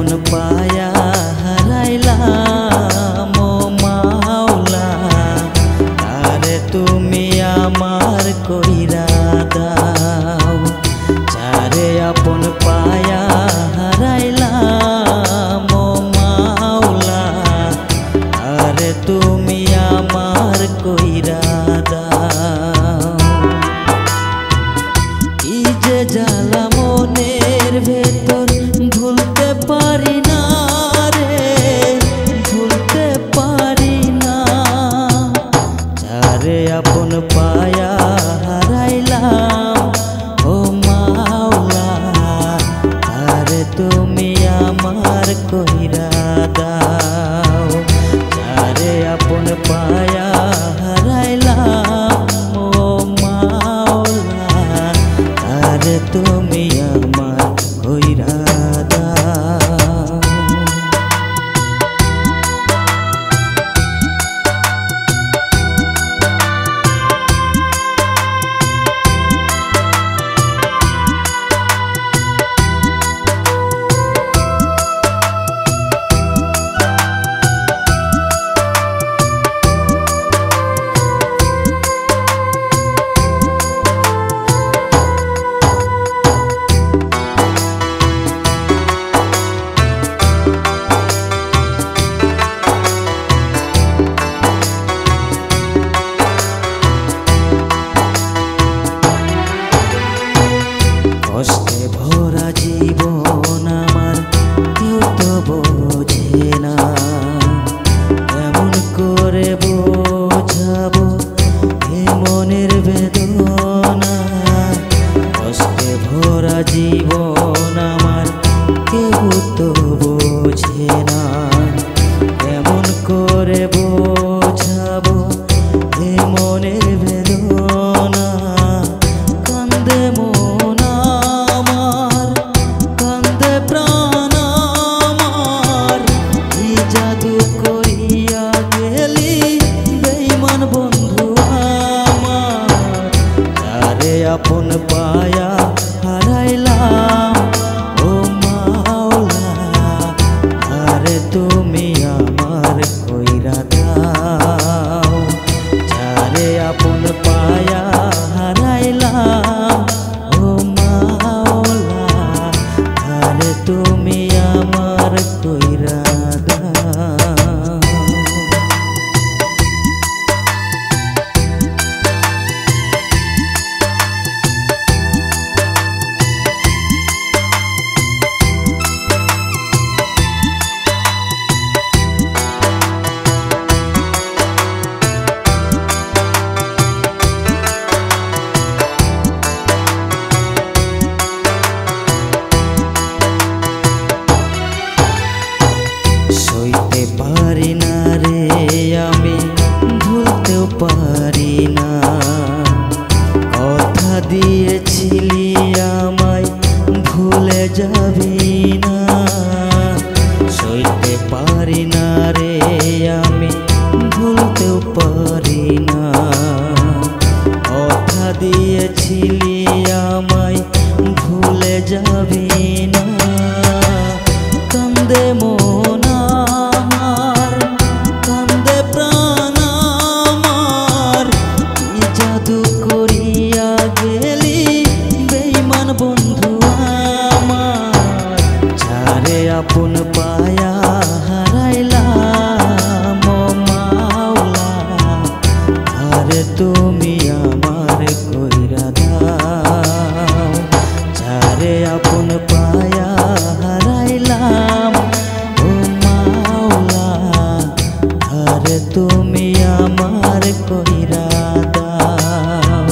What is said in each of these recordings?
আপন পায়া হারাইলাম ও মাওলা, তারে তুমি আমার কইরা দাও। যারে আপন পায়া হারাইলাম ও মাওলা, তারে তুমি আমার কইরা দাও। কি যে জ্বালা মনের ভেতর ভুলতে পারি না রে, ভুলতে পারি না। যারে আপন পায়া হারাইলাম ও মাওলা, তারে তুমি আমার কইরা দাও। যারে আপন পায়া হারাইলাম ও মাওলা, তারে তুমি আমার কইরা দাও। কষ্টে ভরা জীবন আমার কেউ তো বোঝে না, কেমন করে বোঝাবো এ মনের বেদনা। কষ্টে ভরা জীবন আমার কেউ তো বোঝে না, কেমন করে বোঝাবো এ মনের বেদনা। কান্দে মন আমার, কান্দে প্রাণ আমার, কি জাদু করিয়া গেলি বেঈমান বন্ধু আমার। যারে আপন পায়া হারাইলাম ও মাওলা, তারে তুমি আমার কইরা দাও। যারে আপন পায়া হারাইলাম ও মাওলা, তারে তুমি আমার কইরা দাও। সইতে পারি না রে আমি, ভুলতেও পারি না। কথা দিয়েছিলি আমায় ভুলে যাবি না। সইতে পারি না রে আমি, ভুলতেও পারি না। কথা দিয়েছিলি আমায় ভুলে যাবি না। কান্দে মন আমার, কান্দে প্রাণ আমার, কি জাদু করিয়া গেলি বেঈমান বন্ধু আমার। যারে আপন পায়া হারাইলাম ও মাওলা, তারে তুমি আমার কইরা দাও। যারে আপন পায়া হারাইলাম ও মাওলা, তারে তুমি আমার কইরা দাও।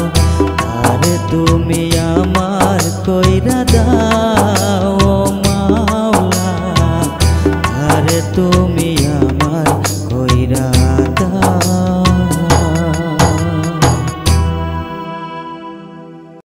তারে তুমি আমার কইরা দাও ও মাওলা, তারে তুমি